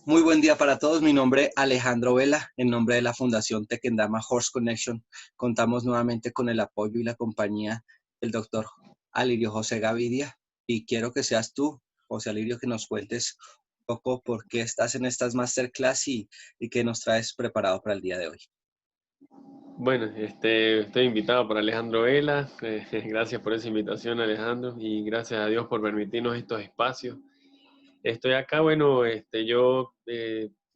Muy buen día para todos. Mi nombre es Alejandro Vela. En nombre de la Fundación Tequendama Horse Connection, contamos nuevamente con el apoyo y la compañía del doctor Alirio José Gavidia. Y quiero que seas tú, José Alirio, que nos cuentes un poco por qué estás en estas masterclass y qué nos traes preparado para el día de hoy. Bueno, estoy invitado por Alejandro Vela. Gracias por esa invitación, Alejandro, y gracias a Dios por permitirnos estos espacios. Estoy acá, bueno, yo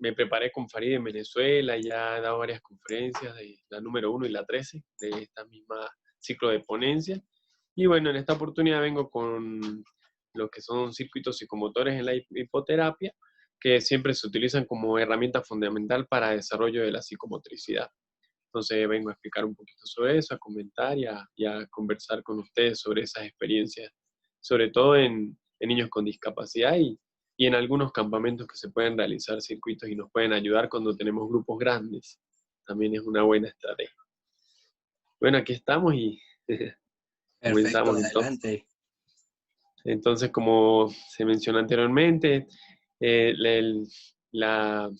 me preparé con Farid en Venezuela, ya he dado varias conferencias, de la número 1 y la 13 de esta misma ciclo de ponencia. Y bueno, en esta oportunidad vengo con lo que son circuitos psicomotores en la hipoterapia, que siempre se utilizan como herramienta fundamental para el desarrollo de la psicomotricidad. Entonces vengo a explicar un poquito sobre eso, a comentar y a conversar con ustedes sobre esas experiencias, sobre todo en niños con discapacidad y en algunos campamentos que se pueden realizar circuitos y nos pueden ayudar cuando tenemos grupos grandes. También es una buena estrategia. Bueno, aquí estamos y Perfecto, comenzamos entonces. adelante. Entonces, como se mencionó anteriormente, eh, el- la,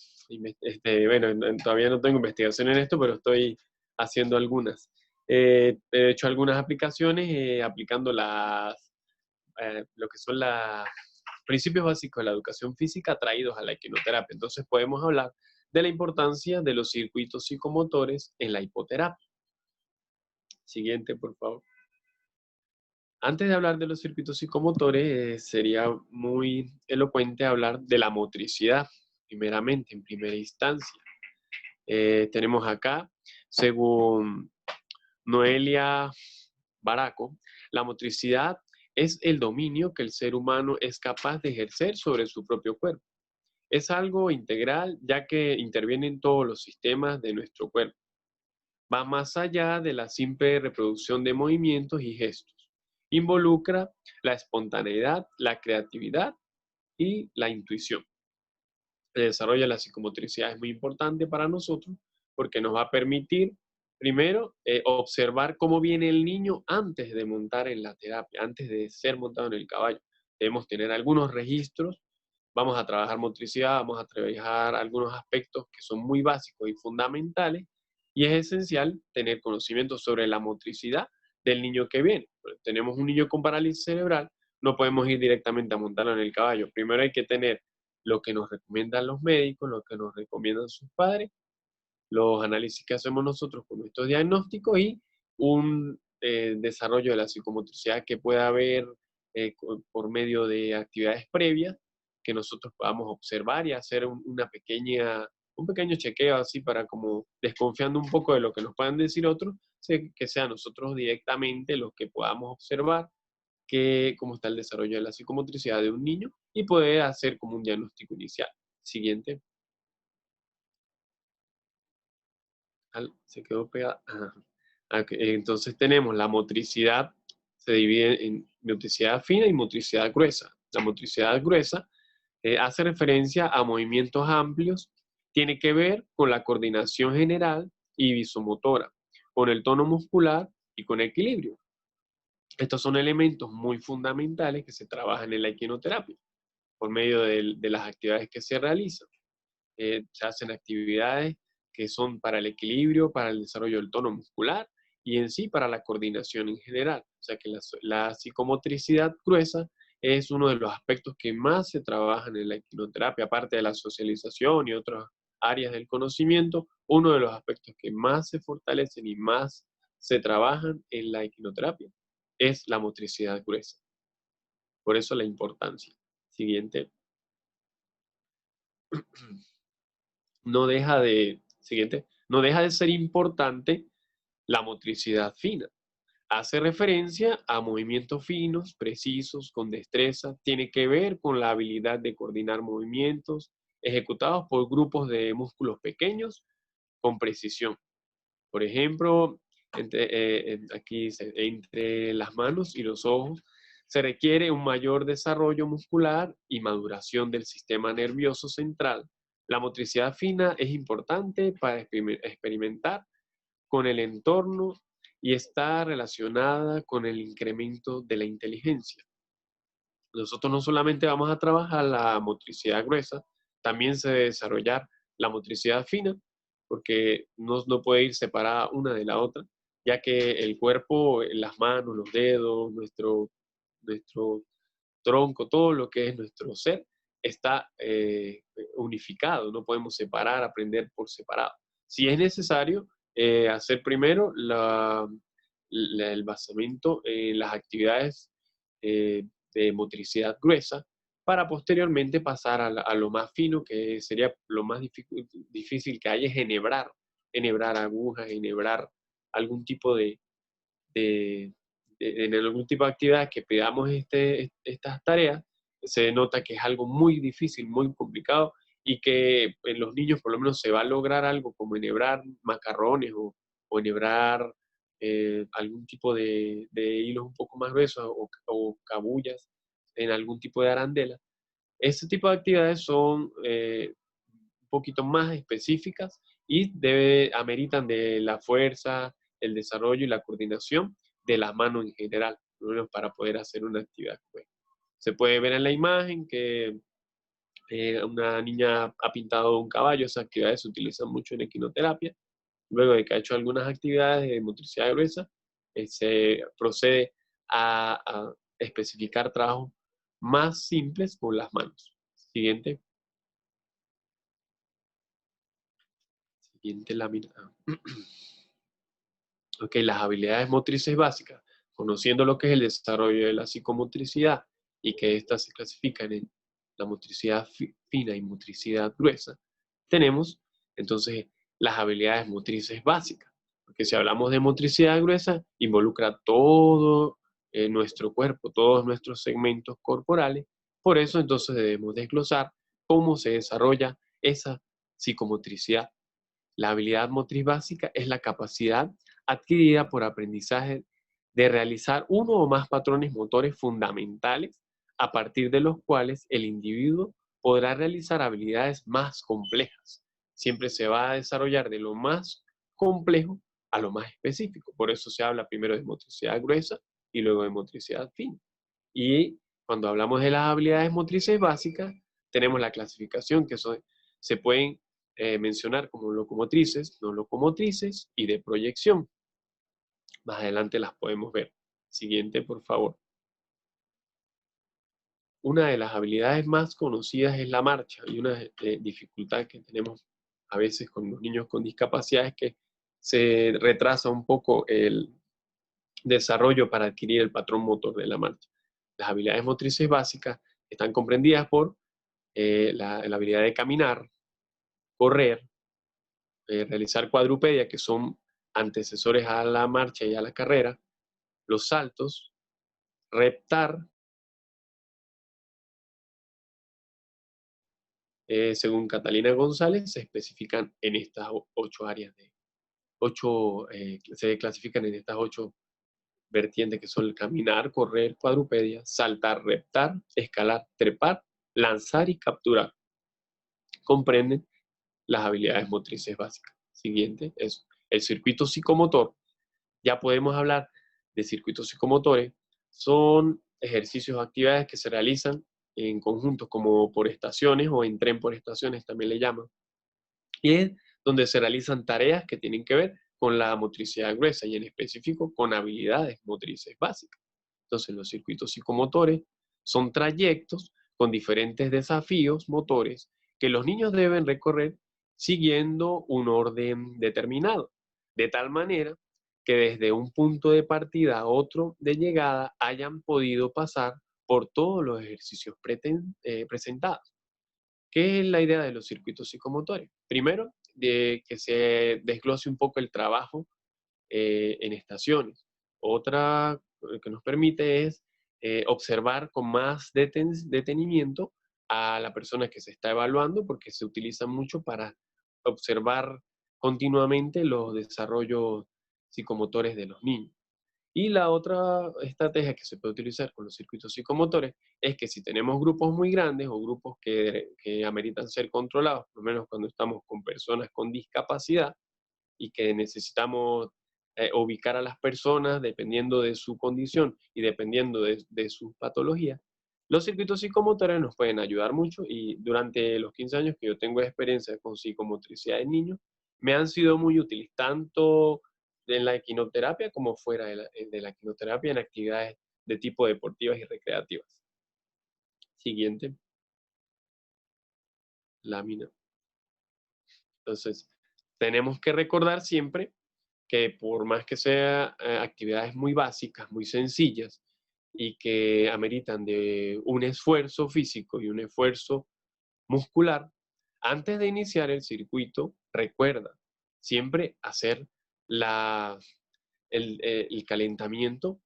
bueno, todavía no tengo investigación en esto, pero estoy haciendo algunas. He hecho algunas aplicaciones aplicando lo que son los principios básicos de la educación física traídos a la equinoterapia. Entonces podemos hablar de la importancia de los circuitos psicomotores en la hipoterapia. Siguiente, por favor. Antes de hablar de los circuitos psicomotores, sería muy elocuente hablar de la motricidad, primeramente, en primera instancia. Tenemos acá, según Noelia Baraco, la motricidad es el dominio que el ser humano es capaz de ejercer sobre su propio cuerpo. Es algo integral, ya que interviene en todos los sistemas de nuestro cuerpo. Va más allá de la simple reproducción de movimientos y gestos. Involucra la espontaneidad, la creatividad y la intuición. El desarrollo de la psicomotricidad es muy importante para nosotros porque nos va a permitir, primero, observar cómo viene el niño antes de montar en la terapia, antes de ser montado en el caballo. Debemos tener algunos registros, vamos a trabajar motricidad, vamos a trabajar algunos aspectos que son muy básicos y fundamentales, y es esencial tener conocimiento sobre la motricidad del niño que viene. Tenemos un niño con parálisis cerebral, no podemos ir directamente a montarlo en el caballo. Primero hay que tener lo que nos recomiendan los médicos, lo que nos recomiendan sus padres, los análisis que hacemos nosotros con nuestros diagnósticos y un desarrollo de la psicomotricidad que pueda haber por medio de actividades previas que nosotros podamos observar y hacer un pequeño chequeo así para como desconfiando un poco de lo que nos puedan decir otros, que sea nosotros directamente los que podamos observar cómo está el desarrollo de la psicomotricidad de un niño y poder hacer como un diagnóstico inicial. Siguiente. Se quedó pegada. Ok, entonces tenemos la motricidad, se divide en motricidad fina y motricidad gruesa. La motricidad gruesa hace referencia a movimientos amplios, tiene que ver con la coordinación general y visomotora, con el tono muscular y con equilibrio. Estos son elementos muy fundamentales que se trabajan en la equinoterapia por medio de las actividades que se realizan. Se hacen actividades que son para el equilibrio, para el desarrollo del tono muscular y en sí para la coordinación en general. O sea que la psicomotricidad gruesa es uno de los aspectos que más se trabajan en la equinoterapia, aparte de la socialización y otras áreas del conocimiento, uno de los aspectos que más se fortalecen y más se trabajan en la equinoterapia es la motricidad gruesa. Por eso la importancia. Siguiente. No deja de ser importante la motricidad fina. Hace referencia a movimientos finos, precisos, con destreza. Tiene que ver con la habilidad de coordinar movimientos ejecutados por grupos de músculos pequeños con precisión. Por ejemplo, aquí dice, entre las manos y los ojos se requiere un mayor desarrollo muscular y maduración del sistema nervioso central. La motricidad fina es importante para experimentar con el entorno y está relacionada con el incremento de la inteligencia. Nosotros no solamente vamos a trabajar la motricidad gruesa, también se debe desarrollar la motricidad fina, porque no puede ir separada una de la otra, ya que el cuerpo, las manos, los dedos, nuestro tronco, todo lo que es nuestro ser, está unificado, no podemos separar, aprender por separado. Si es necesario, hacer primero el basamento en las actividades de motricidad gruesa, para posteriormente pasar a lo más fino, que sería lo más difícil que hay, es enhebrar agujas, enhebrar algún tipo de, en algún tipo de actividad que pidamos estas tareas. Se nota que es algo muy difícil, muy complicado, y que en los niños por lo menos se va a lograr algo como enhebrar macarrones o enhebrar algún tipo de hilos un poco más gruesos o cabullas en algún tipo de arandela. Este tipo de actividades son un poquito más específicas y ameritan de la fuerza, el desarrollo y la coordinación de la mano en general, ¿no? Para poder hacer una actividad. Se puede ver en la imagen que una niña ha pintado un caballo. Esas actividades se utilizan mucho en equinoterapia. Luego de que ha hecho algunas actividades de motricidad gruesa, se procede a especificar trabajos más simples con las manos. Siguiente. Siguiente lámina. Ok, las habilidades motrices básicas, conociendo lo que es el desarrollo de la psicomotricidad y que éstas se clasifican en la motricidad fina y motricidad gruesa, tenemos entonces las habilidades motrices básicas. Porque si hablamos de motricidad gruesa, involucra todo nuestro cuerpo, todos nuestros segmentos corporales. Por eso entonces debemos desglosar cómo se desarrolla esa psicomotricidad. La habilidad motriz básica es la capacidad adquirida por aprendizaje de realizar uno o más patrones motores fundamentales, a partir de los cuales el individuo podrá realizar habilidades más complejas. Siempre se va a desarrollar de lo más complejo a lo más específico. Por eso se habla primero de motricidad gruesa y luego de motricidad fina. Y cuando hablamos de las habilidades motrices básicas, tenemos la clasificación que se pueden mencionar como locomotrices, no locomotrices y de proyección. Más adelante las podemos ver. Siguiente, por favor. Una de las habilidades más conocidas es la marcha, y una dificultad que tenemos a veces con los niños con discapacidad es que se retrasa un poco el desarrollo para adquirir el patrón motor de la marcha. Las habilidades motrices básicas están comprendidas por la habilidad de caminar, correr, realizar cuadrupedia, que son antecesores a la marcha y a la carrera, los saltos, reptar, según Catalina González, se especifican en estas 8 áreas se clasifican en estas 8 vertientes, que son el caminar, correr, cuadrupedia, saltar, reptar, escalar, trepar, lanzar y capturar. Comprenden las habilidades motrices básicas. Siguiente es el circuito psicomotor. Ya podemos hablar de circuitos psicomotores. Son ejercicios o actividades que se realizan en conjuntos, como por estaciones o en tren por estaciones también le llaman. Y es donde se realizan tareas que tienen que ver con la motricidad gruesa y en específico con habilidades motrices básicas. Entonces los circuitos psicomotores son trayectos con diferentes desafíos motores que los niños deben recorrer siguiendo un orden determinado, de tal manera que desde un punto de partida a otro de llegada hayan podido pasar por todos los ejercicios presentados. ¿Qué es la idea de los circuitos psicomotores? Primero, de que se desglose un poco el trabajo en estaciones. Otra que nos permite es observar con más detenimiento a la persona que se está evaluando, porque se utiliza mucho para observar continuamente los desarrollos psicomotores de los niños. Y la otra estrategia que se puede utilizar con los circuitos psicomotores es que si tenemos grupos muy grandes o grupos que ameritan ser controlados, por lo menos cuando estamos con personas con discapacidad y que necesitamos ubicar a las personas dependiendo de su condición y dependiendo de su patología, Los circuitos psicomotores nos pueden ayudar mucho y durante los 15 años que yo tengo de experiencia con psicomotricidad en niños, me han sido muy útiles, tanto en la equinoterapia como fuera de la equinoterapia en actividades de tipo deportivas y recreativas. Siguiente lámina. Entonces, tenemos que recordar siempre que por más que sean actividades muy básicas, muy sencillas y que ameritan de un esfuerzo físico y un esfuerzo muscular, antes de iniciar el circuito, recuerda siempre hacer el calentamiento.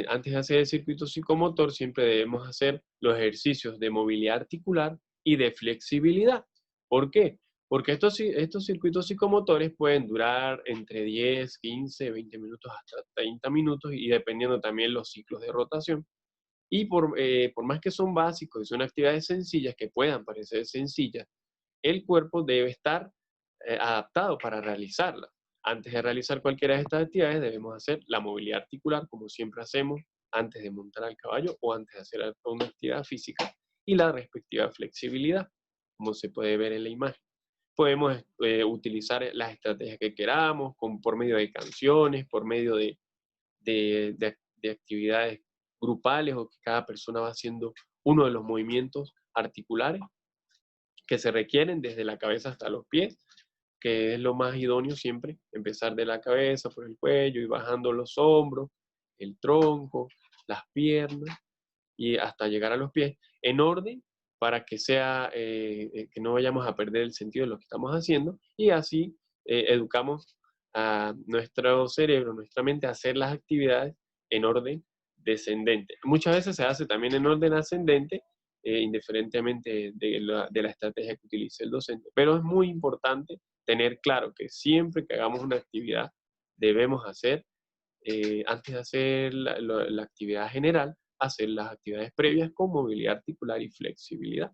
Antes de hacer el circuito psicomotor, siempre debemos hacer los ejercicios de movilidad articular y de flexibilidad. ¿Por qué? Porque estos circuitos psicomotores pueden durar entre 10, 15, 20 minutos hasta 30 minutos y dependiendo también los ciclos de rotación. Y por más que son básicos y son actividades sencillas que puedan parecer sencillas, el cuerpo debe estar adaptado para realizarlas. Antes de realizar cualquiera de estas actividades debemos hacer la movilidad articular, como siempre hacemos antes de montar al caballo o antes de hacer una actividad física, y la respectiva flexibilidad, como se puede ver en la imagen. Podemos utilizar las estrategias que queramos, por medio de canciones, por medio de actividades grupales o que cada persona va haciendo uno de los movimientos articulares que se requieren desde la cabeza hasta los pies, que es lo más idóneo siempre, empezar de la cabeza por el cuello y bajando los hombros, el tronco, las piernas y hasta llegar a los pies, en orden para que que no vayamos a perder el sentido de lo que estamos haciendo y así educamos a nuestro cerebro, nuestra mente a hacer las actividades en orden descendente. Muchas veces se hace también en orden ascendente, indiferentemente de la estrategia que utilice el docente, pero es muy importante tener claro que siempre que hagamos una actividad debemos hacer, antes de hacer la actividad general, hacer las actividades previas con movilidad articular y flexibilidad.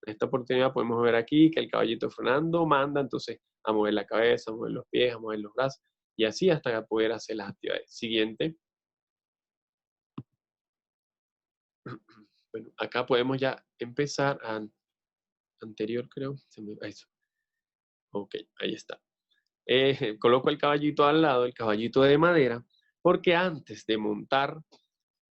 En esta oportunidad podemos ver aquí que el caballito frenando manda entonces a mover la cabeza, a mover los pies, a mover los brazos y así hasta poder hacer las actividades. Siguiente. Bueno, acá podemos ya empezar anterior creo. Eso. Ok, ahí está. Coloco el caballito al lado, el caballito de madera, porque antes de montar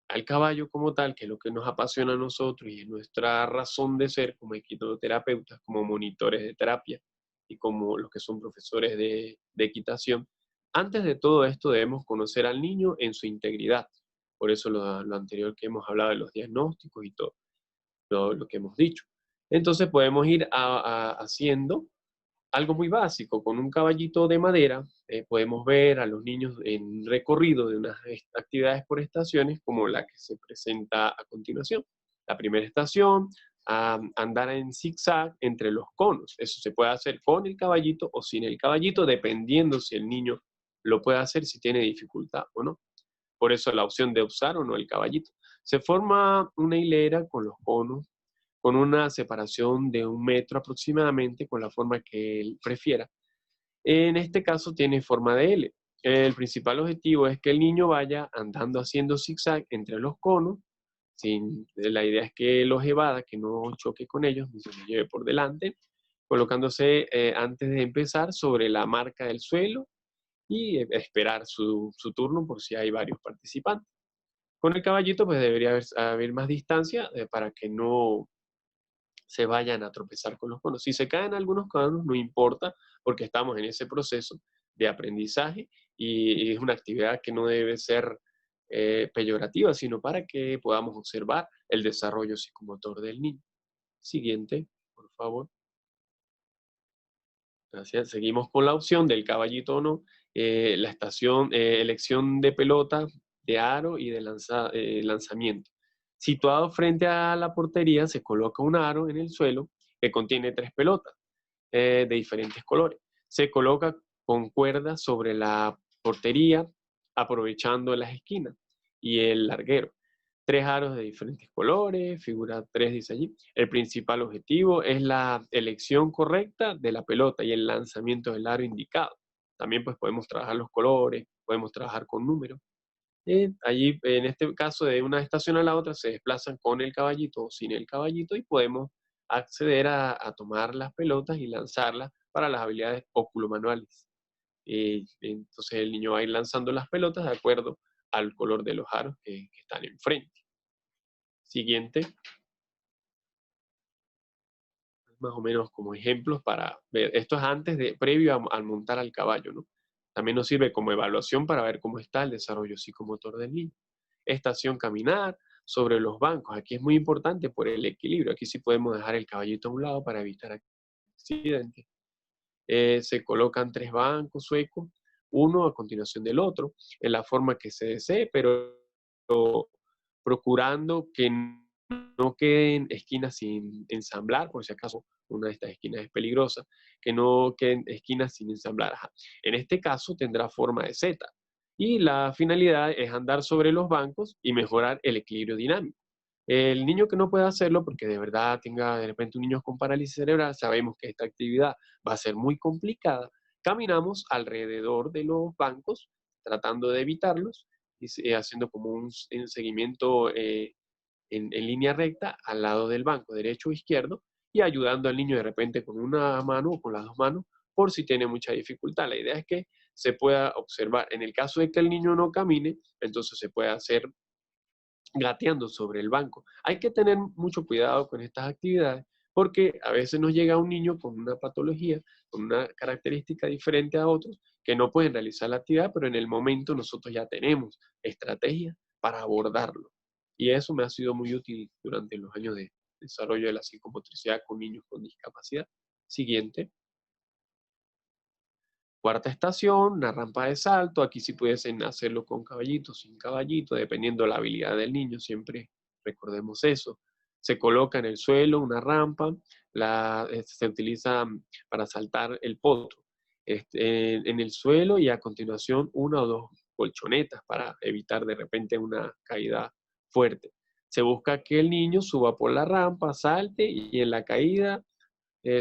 al caballo como tal, que es lo que nos apasiona a nosotros y es nuestra razón de ser como equinoterapeutas, como monitores de terapia y como los que son profesores de equitación, antes de todo esto debemos conocer al niño en su integridad. Por eso lo anterior que hemos hablado de los diagnósticos y todo lo que hemos dicho. Entonces podemos ir haciendo algo muy básico, con un caballito de madera, podemos ver a los niños en recorrido de unas actividades por estaciones, como la que se presenta a continuación. La primera estación, andar en zigzag entre los conos. Eso se puede hacer con el caballito o sin el caballito, dependiendo si el niño lo puede hacer, si tiene dificultad o no. Por eso la opción de usar o no el caballito. Se forma una hilera con los conos con una separación de 1 metro aproximadamente, con la forma que él prefiera. En este caso tiene forma de L. El principal objetivo es que el niño vaya andando haciendo zigzag entre los conos. La idea es que los evada, que no choque con ellos, ni se los lleve por delante, colocándose antes de empezar sobre la marca del suelo y esperar su turno por si hay varios participantes. Con el caballito pues debería haber más distancia para que no se vayan a tropezar con los conos. Si se caen algunos conos, no importa, porque estamos en ese proceso de aprendizaje y es una actividad que no debe ser peyorativa, sino para que podamos observar el desarrollo psicomotor del niño. Siguiente, por favor. Gracias. Seguimos con la opción del caballito o no. La elección de pelota, de aro y de lanzamiento. Situado frente a la portería se coloca un aro en el suelo que contiene 3 pelotas de diferentes colores. Se coloca con cuerdas sobre la portería aprovechando las esquinas y el larguero. 3 aros de diferentes colores, figura 3 dice allí. El principal objetivo es la elección correcta de la pelota y el lanzamiento del aro indicado. También pues podemos trabajar los colores, podemos trabajar con números. Allí, en este caso, de una estación a la otra, se desplazan con el caballito o sin el caballito y podemos acceder a tomar las pelotas y lanzarlas para las habilidades óculo-manuales. Entonces el niño va a ir lanzando las pelotas de acuerdo al color de los aros que están enfrente. Siguiente, más o menos como ejemplos para ver. Esto es previo al montar al caballo, ¿no? También nos sirve como evaluación para ver cómo está el desarrollo psicomotor del niño. Estación caminar sobre los bancos. Aquí es muy importante por el equilibrio. Aquí sí podemos dejar el caballito a un lado para evitar accidentes. Se colocan 3 bancos suecos, uno a continuación del otro, en la forma que se desee, pero procurando que no queden esquinas sin ensamblar, por si acaso una de estas esquinas es peligrosa, que no queden esquinas sin ensamblar. Ajá. En este caso tendrá forma de Z y la finalidad es andar sobre los bancos y mejorar el equilibrio dinámico. El niño que no pueda hacerlo, porque de verdad tenga de repente un niño con parálisis cerebral, sabemos que esta actividad va a ser muy complicada. Caminamos alrededor de los bancos, tratando de evitarlos y haciendo como un seguimiento en línea recta al lado del banco, derecho o izquierdo, y ayudando al niño de repente con una mano o con las dos manos, por si tiene mucha dificultad. La idea es que se pueda observar. En el caso de que el niño no camine, entonces se puede hacer gateando sobre el banco. Hay que tener mucho cuidado con estas actividades porque a veces nos llega un niño con una patología, con una característica diferente a otros, que no pueden realizar la actividad, pero en el momento nosotros ya tenemos estrategias para abordarlo. Y eso me ha sido muy útil durante los años de desarrollo de la psicomotricidad con niños con discapacidad. Siguiente. Cuarta estación, una rampa de salto. Aquí sí pudiesen hacerlo con caballito, sin caballito, dependiendo de la habilidad del niño. Siempre recordemos eso. Se coloca en el suelo una rampa. Se utiliza para saltar el potro en el suelo y a continuación una o dos colchonetas para evitar de repente una caída fuerte. Se busca que el niño suba por la rampa, salte y en la caída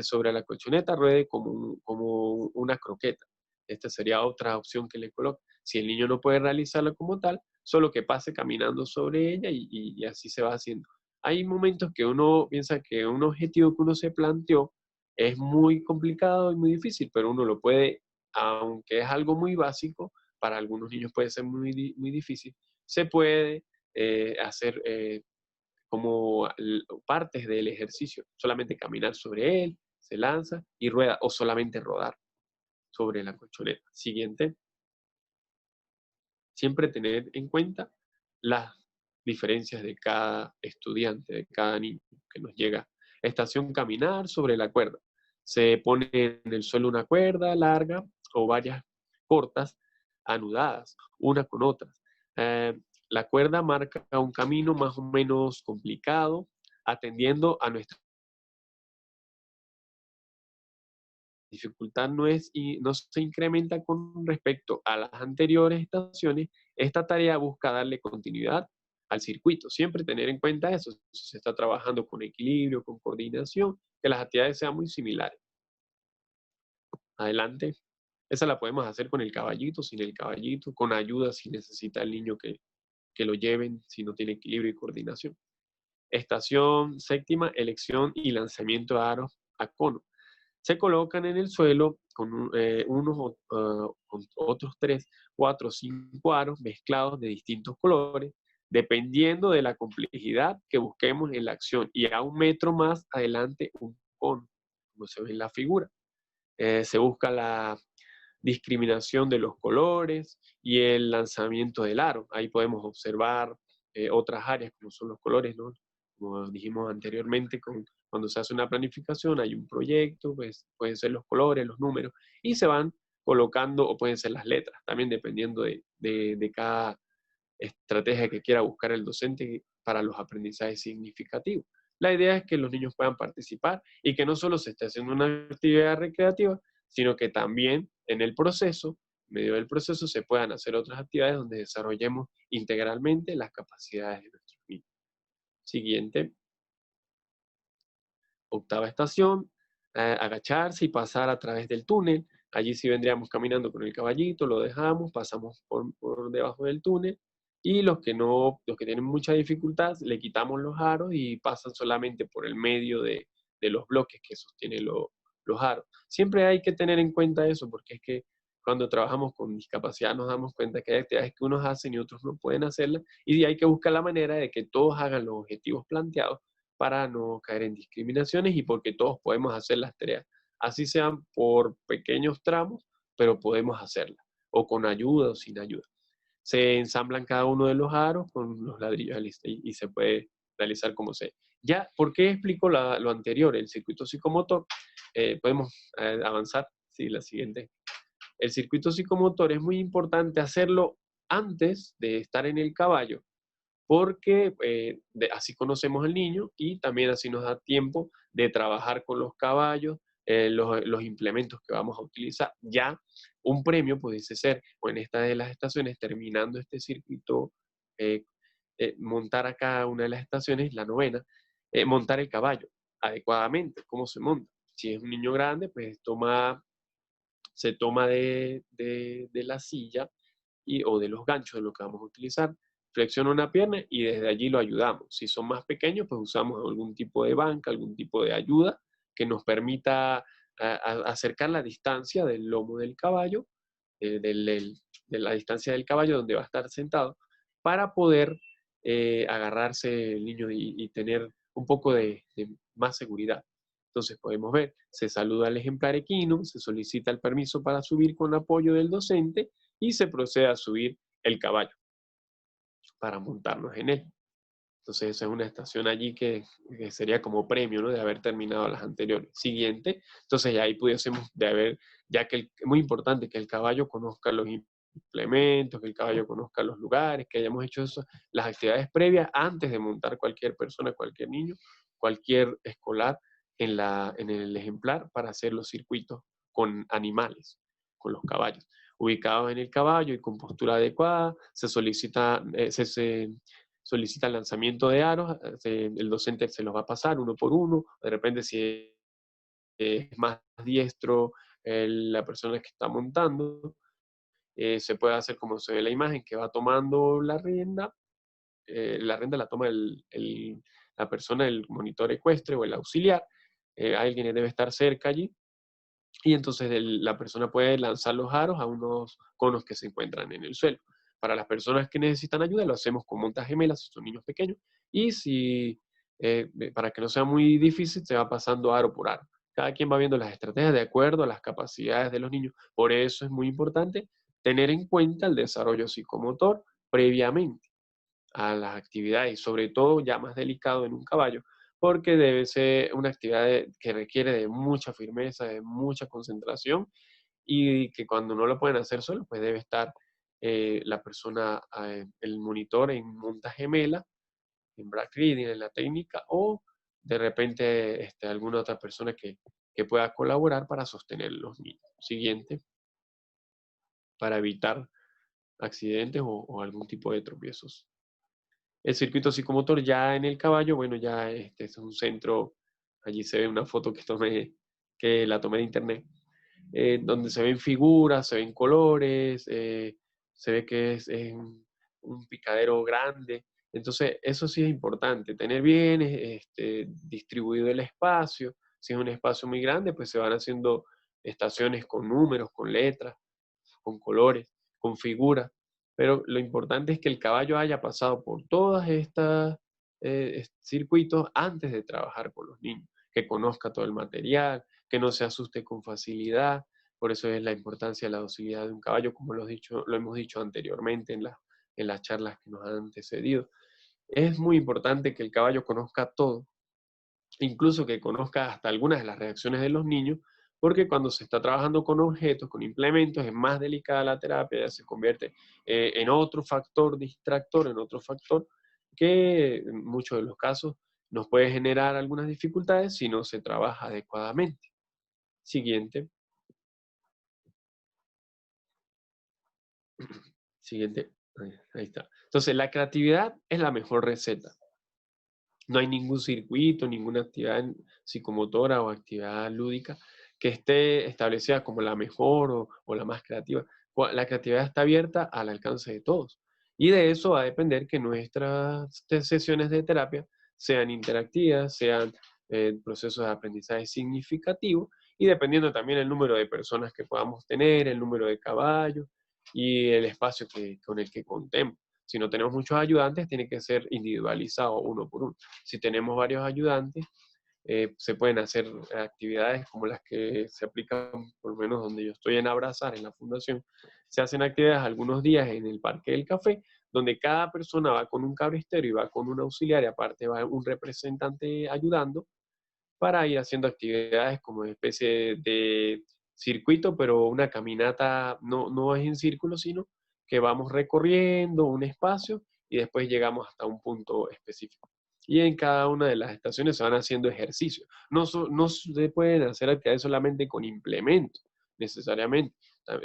sobre la colchoneta ruede como una croqueta. Esta sería otra opción que le coloco. Si el niño no puede realizarla como tal, solo que pase caminando sobre ella y así se va haciendo. Hay momentos que uno piensa que un objetivo que uno se planteó es muy complicado y muy difícil, pero uno lo puede, aunque es algo muy básico, para algunos niños puede ser muy difícil, se puede hacer como partes del ejercicio, solamente caminar sobre él, se lanza y rueda, o solamente rodar sobre la colchoneta. Siguiente, siempre tener en cuenta las diferencias de cada estudiante, de cada niño que nos llega. Estación caminar sobre la cuerda. Se pone en el suelo una cuerda larga o varias cortas anudadas, una con otras. La cuerda marca un camino más o menos complicado, atendiendo a nuestra dificultad no se incrementa con respecto a las anteriores estaciones. Esta tarea busca darle continuidad al circuito. Siempre tener en cuenta eso, si se está trabajando con equilibrio, con coordinación, que las actividades sean muy similares. Adelante. Esa la podemos hacer con el caballito, sin el caballito, con ayuda si necesita el niño que lo lleven, si no tiene equilibrio y coordinación. Estación séptima, elección y lanzamiento de aros a cono. Se colocan en el suelo con con otros 3, 4, 5 aros mezclados de distintos colores, dependiendo de la complejidad que busquemos en la acción. Y a 1 metro más adelante un cono, como se ve en la figura. Se busca la discriminación de los colores y el lanzamiento del aro. Ahí podemos observar otras áreas como son los colores, ¿no? Como dijimos anteriormente, cuando se hace una planificación hay un proyecto, pues pueden ser los colores, los números, y se van colocando, o pueden ser las letras, también dependiendo de cada estrategia que quiera buscar el docente para los aprendizajes significativos. La idea es que los niños puedan participar y que no solo se esté haciendo una actividad recreativa, sino que también en el proceso, en medio del proceso, se puedan hacer otras actividades donde desarrollemos integralmente las capacidades de nuestros niños. Siguiente, octava estación, agacharse y pasar a través del túnel. Allí sí vendríamos caminando con el caballito, lo dejamos, pasamos por debajo del túnel Y los que no, los que tienen mucha dificultad, le quitamos los aros y pasan solamente por el medio de los bloques que sostienen los aros. Siempre hay que tener en cuenta eso, porque es que cuando trabajamos con discapacidad nos damos cuenta que hay actividades que unos hacen y otros no pueden hacerlas, y hay que buscar la manera de que todos hagan los objetivos planteados para no caer en discriminaciones y porque todos podemos hacer las tareas, así sean por pequeños tramos, pero podemos hacerlas, o con ayuda o sin ayuda. Se ensamblan cada uno de los aros con los ladrillos y se puede realizar como sea. Ya, ¿por qué explico lo anterior? El circuito psicomotor. Podemos avanzar. Sí, la siguiente. El circuito psicomotor es muy importante hacerlo antes de estar en el caballo, porque así conocemos al niño y también así nos da tiempo de trabajar con los caballos, los implementos que vamos a utilizar. Ya un premio pudiese ser, o en esta de las estaciones, terminando este circuito, eh, montar a cada una de las estaciones, la novena, montar el caballo adecuadamente, cómo se monta. Si es un niño grande, pues se toma de la silla o de los ganchos de lo que vamos a utilizar, flexiona una pierna y desde allí lo ayudamos. Si son más pequeños, pues usamos algún tipo de banca, algún tipo de ayuda que nos permita acercar la distancia del lomo del caballo, de la distancia del caballo donde va a estar sentado, para poder agarrarse el niño y tener un poco de más seguridad. Entonces podemos ver, se saluda al ejemplar equino, se solicita el permiso para subir con apoyo del docente y se procede a subir el caballo para montarnos en él. Entonces esa es una estación allí que sería como premio, ¿no? De haber terminado las anteriores. Siguiente, entonces ya ahí pudiésemos de haber, ya que es muy importante que el caballo conozca los implementos, que el caballo conozca los lugares, que hayamos hecho eso, las actividades previas antes de montar cualquier persona, cualquier niño, cualquier escolar en el ejemplar para hacer los circuitos con animales, con los caballos. Ubicados en el caballo y con postura adecuada, se solicita el lanzamiento de aros, el docente se los va a pasar uno por uno, de repente si es más diestro la persona que está montando, se puede hacer como se ve en la imagen, que va tomando la rienda la toma la persona, el monitor ecuestre o el auxiliar, alguien debe estar cerca allí, y entonces la persona puede lanzar los aros a unos conos que se encuentran en el suelo. Para las personas que necesitan ayuda lo hacemos con montas gemelas si son niños pequeños y para que no sea muy difícil se va pasando aro por aro. Cada quien va viendo las estrategias de acuerdo a las capacidades de los niños. Por eso es muy importante tener en cuenta el desarrollo psicomotor previamente a las actividades y sobre todo ya más delicado en un caballo, porque debe ser una actividad que requiere de mucha firmeza, de mucha concentración y que cuando no lo pueden hacer solo, pues debe estar la persona, el monitor en monta gemela, en back reading, en la técnica, o de repente alguna otra persona que pueda colaborar para sostener los niños. Siguiente, para evitar accidentes o algún tipo de tropiezos. El circuito psicomotor ya en el caballo, bueno, ya este es un centro, allí se ve una foto que la tomé de internet, donde se ven figuras, se ven colores, se ve que es un picadero grande. Entonces, eso sí es importante, tener bien distribuido el espacio. Si es un espacio muy grande, pues se van haciendo estaciones con números, con letras, con colores, con figuras, pero lo importante es que el caballo haya pasado por todas estas circuitos antes de trabajar con los niños, que conozca todo el material, que no se asuste con facilidad. Por eso es la importancia de la docilidad de un caballo, como lo hemos dicho anteriormente en las charlas que nos han antecedido. Es muy importante que el caballo conozca todo, incluso que conozca hasta algunas de las reacciones de los niños, porque cuando se está trabajando con objetos, con implementos, es más delicada la terapia, ya se convierte en otro factor distractor, en otro factor que en muchos de los casos nos puede generar algunas dificultades si no se trabaja adecuadamente. Siguiente. Siguiente. Ahí está. Entonces, la creatividad es la mejor receta. No hay ningún circuito, ninguna actividad psicomotora o actividad lúdica que esté establecida como la mejor o la más creativa. La creatividad está abierta al alcance de todos. Y de eso va a depender que nuestras sesiones de terapia sean interactivas, sean procesos de aprendizaje significativos, y dependiendo también el número de personas que podamos tener, el número de caballos y el espacio con el que contemos. Si no tenemos muchos ayudantes, tiene que ser individualizado uno por uno. Si tenemos varios ayudantes, se pueden hacer actividades como las que se aplican, por lo menos donde yo estoy en Abrazar, en la fundación. Se hacen actividades algunos días en el Parque del Café, donde cada persona va con un cabristero y va con un auxiliar, y aparte va un representante ayudando, para ir haciendo actividades como una especie de circuito, pero una caminata no es en círculo, sino que vamos recorriendo un espacio y después llegamos hasta un punto específico. Y en cada una de las estaciones se van haciendo ejercicios. No se pueden hacer actividades solamente con implementos, necesariamente.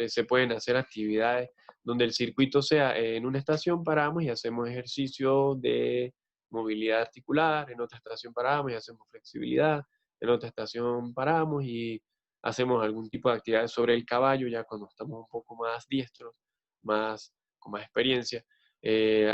Se pueden hacer actividades donde el circuito sea en una estación paramos y hacemos ejercicio de movilidad articular, en otra estación paramos y hacemos flexibilidad, en otra estación paramos y hacemos algún tipo de actividades sobre el caballo, ya cuando estamos un poco más diestros, con más experiencia.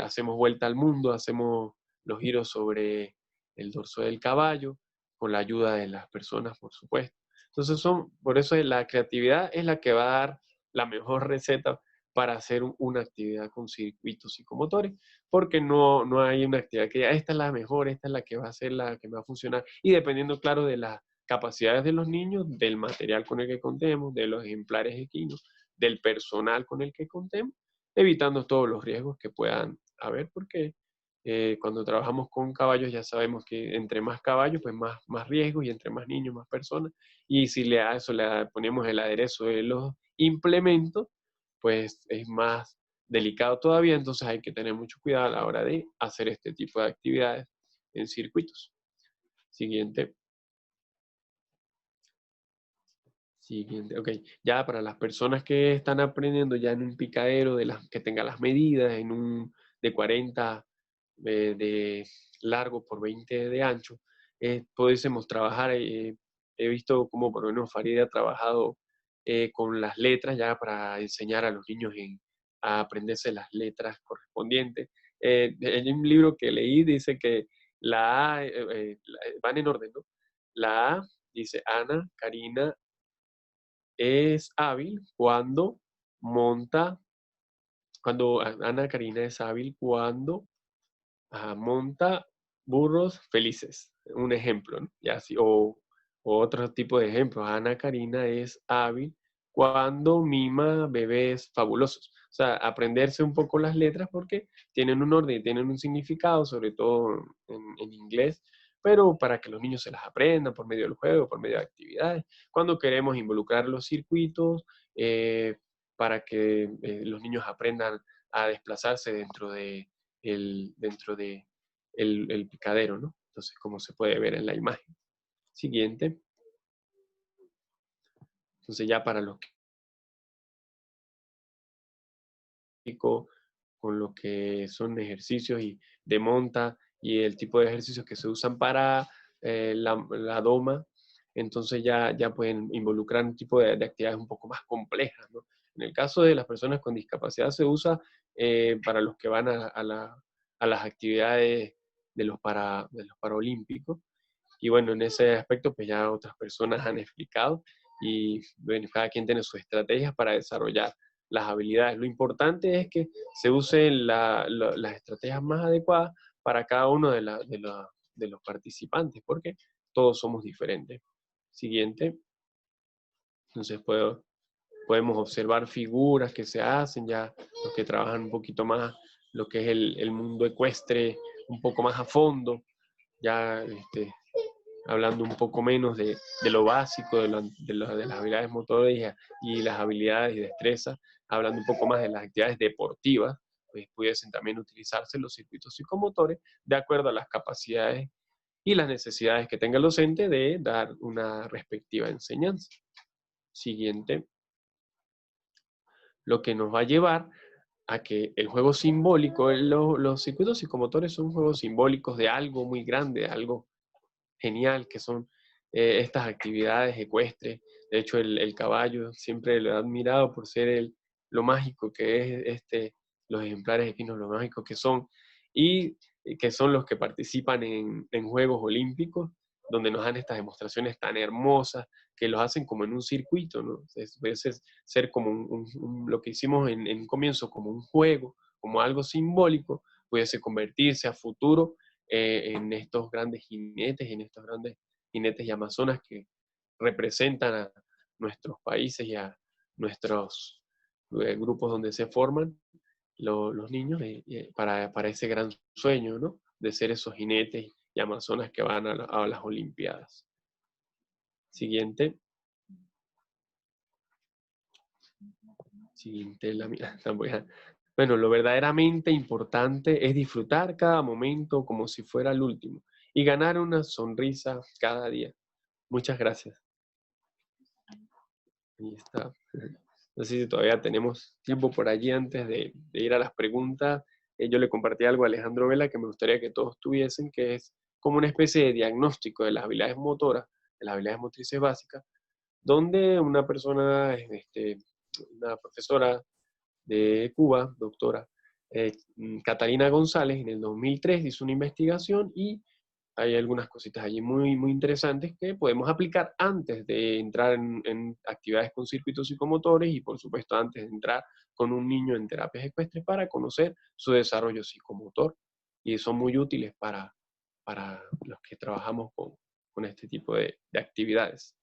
Hacemos vuelta al mundo, hacemos los giros sobre el dorso del caballo, con la ayuda de las personas, por supuesto. Entonces, por eso la creatividad es la que va a dar la mejor receta para hacer una actividad con circuitos psicomotores, porque no hay una actividad que esta es la mejor, esta es la que va a ser la que va a funcionar, y dependiendo, claro, de las capacidades de los niños, del material con el que contemos, de los ejemplares equinos, del personal con el que contemos, evitando todos los riesgos que puedan haber, porque cuando trabajamos con caballos ya sabemos que entre más caballos, pues más riesgos, y entre más niños, más personas, y si a eso le ponemos el aderezo de los implementos, pues es más delicado todavía, entonces hay que tener mucho cuidado a la hora de hacer este tipo de actividades en circuitos. Siguiente. Siguiente, ok. Ya para las personas que están aprendiendo ya en un picadero que tenga las medidas, de 40 de largo por 20 de ancho, pudiésemos trabajar, he visto cómo por lo menos Farid ha trabajado con las letras ya para enseñar a los niños a aprenderse las letras correspondientes. En un libro que leí dice que la A, van en orden, ¿no? La A dice Ana, Karina, es hábil cuando Ana Karina es hábil cuando monta burros felices. Un ejemplo, ¿no? Y así, o otro tipo de ejemplos. Ana Karina es hábil cuando mima bebés fabulosos. O sea, aprenderse un poco las letras porque tienen un orden, tienen un significado, sobre todo en inglés, pero para que los niños se las aprendan por medio del juego, por medio de actividades. Cuando queremos involucrar los circuitos, para que los niños aprendan a desplazarse dentro de el picadero, ¿no? Entonces, como se puede ver en la imagen. Siguiente. Entonces, ya para los con lo que son ejercicios y de monta y el tipo de ejercicios que se usan para la doma, entonces ya pueden involucrar un tipo de actividades un poco más complejas, ¿no? En el caso de las personas con discapacidad se usa para los que van a las actividades de los Paralímpicos. Y bueno, en ese aspecto pues ya otras personas han explicado, y bueno, cada quien tiene sus estrategias para desarrollar las habilidades. Lo importante es que se usen las estrategias más adecuadas para cada uno de los participantes, porque todos somos diferentes. Siguiente. Entonces podemos observar figuras que se hacen, ya los que trabajan un poquito más lo que es el mundo ecuestre, un poco más a fondo, ya hablando un poco menos de lo básico, de las habilidades motoras y las habilidades y destrezas, hablando un poco más de las actividades deportivas, pues pudiesen también utilizarse los circuitos psicomotores de acuerdo a las capacidades y las necesidades que tenga el docente de dar una respectiva enseñanza. Siguiente, lo que nos va a llevar a que el juego simbólico, los circuitos psicomotores son juegos simbólicos de algo muy grande, algo genial, que son estas actividades ecuestres. De hecho, el caballo siempre lo he admirado por ser lo mágico que es los ejemplares equinos y que son los que participan en Juegos Olímpicos, donde nos dan estas demostraciones tan hermosas, que los hacen como en un circuito, ¿no? Puede ser como lo que hicimos en un comienzo, como un juego, como algo simbólico, pudiese convertirse a futuro en estos grandes jinetes, en estos grandes jinetes y amazonas que representan a nuestros países y a nuestros grupos donde se forman los niños para ese gran sueño, ¿no? De ser esos jinetes y amazonas que van a las Olimpiadas. Siguiente. Siguiente lámina. Bueno, lo verdaderamente importante es disfrutar cada momento como si fuera el último y ganar una sonrisa cada día. Muchas gracias. Ahí está. No sé si todavía tenemos tiempo por allí antes de ir a las preguntas. Yo le compartí algo a Alejandro Vela que me gustaría que todos tuviesen, que es como una especie de diagnóstico de las habilidades motoras, de las habilidades motrices básicas, donde una persona, una profesora de Cuba, doctora Catalina González, en el 2003 hizo una investigación y hay algunas cositas allí muy, muy interesantes que podemos aplicar antes de entrar en actividades con circuitos psicomotores y, por supuesto, antes de entrar con un niño en terapias ecuestres para conocer su desarrollo psicomotor. Y son muy útiles para los que trabajamos con este tipo de actividades.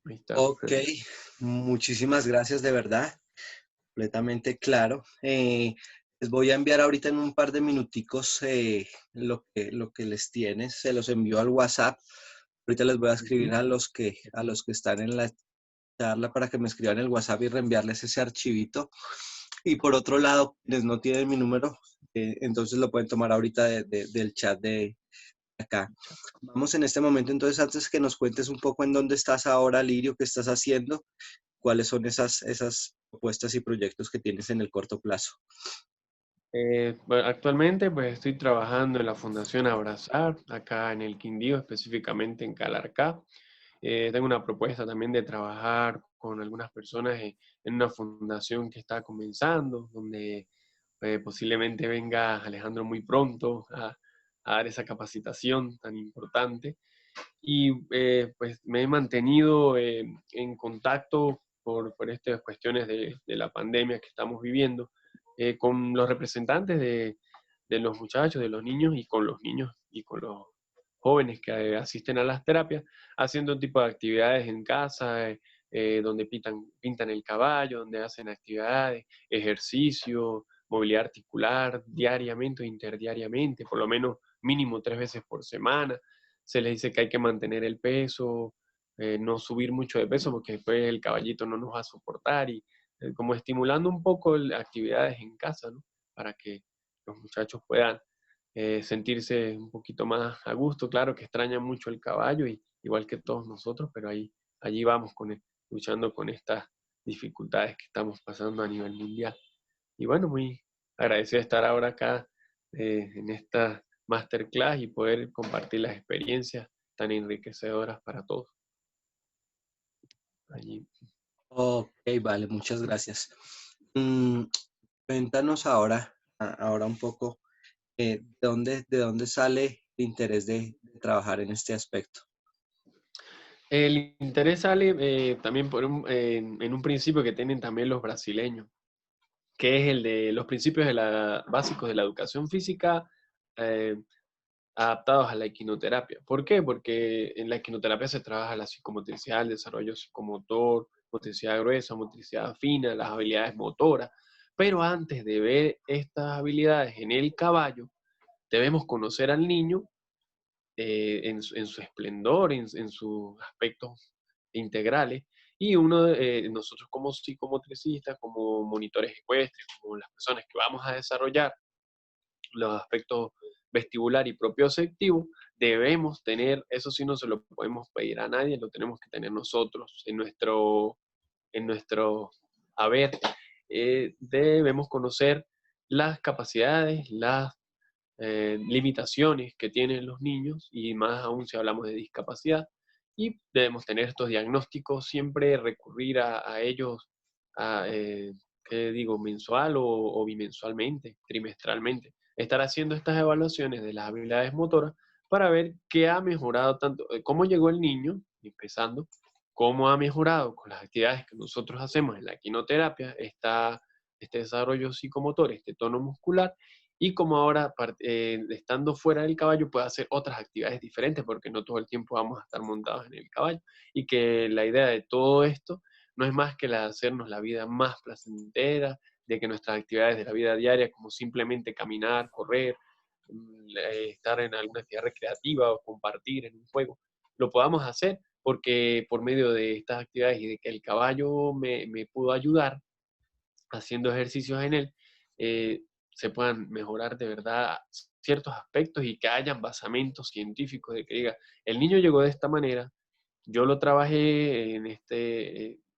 Ahí está. Ok, muchísimas gracias, de verdad, completamente claro. Les voy a enviar ahorita en un par de minuticos lo que les tienes, se los envío al WhatsApp. Ahorita les voy a escribir a los que están en la charla para que me escriban el WhatsApp y reenviarles ese archivito. Y por otro lado, quienes no tienen mi número, entonces lo pueden tomar ahorita del chat de acá. Vamos en este momento, entonces, antes que nos cuentes un poco en dónde estás ahora, Lirio, qué estás haciendo, cuáles son esas propuestas y proyectos que tienes en el corto plazo. Bueno, actualmente pues estoy trabajando en la Fundación Abrazar, acá en el Quindío, específicamente en Calarcá. Tengo una propuesta también de trabajar con algunas personas en una fundación que está comenzando, donde posiblemente venga Alejandro muy pronto a dar esa capacitación tan importante. Y pues me he mantenido en contacto por estas cuestiones de la pandemia que estamos viviendo, con los representantes de los muchachos, de los niños y con los niños y con los jóvenes que asisten a las terapias, haciendo un tipo de actividades en casa, donde pintan el caballo, donde hacen actividades, ejercicio, movilidad articular, diariamente o interdiariamente, por lo menos mínimo 3 veces por semana. Se les dice que hay que mantener el peso, no subir mucho de peso porque después el caballito no nos va a soportar y como estimulando un poco actividades en casa, ¿no? Para que los muchachos puedan sentirse un poquito más a gusto. Claro que extrañan mucho el caballo, igual que todos nosotros, pero allí vamos luchando con estas dificultades que estamos pasando a nivel mundial. Y bueno, muy agradecido de estar ahora acá en esta masterclass y poder compartir las experiencias tan enriquecedoras para todos. Allí. Ok, vale, muchas gracias. Cuéntanos ahora un poco, ¿de dónde sale el interés de trabajar en este aspecto? El interés sale también en un principio que tienen también los brasileños, que es el de los principios básicos de la educación física eh, adaptados a la equinoterapia. ¿Por qué? Porque en la equinoterapia se trabaja la psicomotricidad, el desarrollo psicomotor, motricidad gruesa, motricidad fina, las habilidades motoras. Pero antes de ver estas habilidades en el caballo, debemos conocer al niño en su esplendor, en sus aspectos integrales. Y nosotros como psicomotricistas, como monitores ecuestres, como las personas que vamos a desarrollar los aspectos vestibular y propioceptivo, debemos tener, eso sí no se lo podemos pedir a nadie, lo tenemos que tener nosotros en nuestro haber. Debemos conocer las capacidades, las limitaciones que tienen los niños y más aún si hablamos de discapacidad, y debemos tener estos diagnósticos, siempre recurrir a ellos ¿qué digo? Mensual o bimensualmente, trimestralmente. Estar haciendo estas evaluaciones de las habilidades motoras para ver qué ha mejorado tanto, cómo llegó el niño, empezando, cómo ha mejorado con las actividades que nosotros hacemos en la equinoterapia, este desarrollo psicomotor, este tono muscular, y cómo ahora, estando fuera del caballo, puede hacer otras actividades diferentes, porque no todo el tiempo vamos a estar montados en el caballo, y que la idea de todo esto no es más que la de hacernos la vida más placentera, de que nuestras actividades de la vida diaria, como simplemente caminar, correr, estar en alguna actividad recreativa o compartir en un juego, lo podamos hacer porque por medio de estas actividades y de que el caballo me pudo ayudar haciendo ejercicios en él, se puedan mejorar de verdad ciertos aspectos y que hayan basamentos científicos de que diga, el niño llegó de esta manera, yo lo trabajé en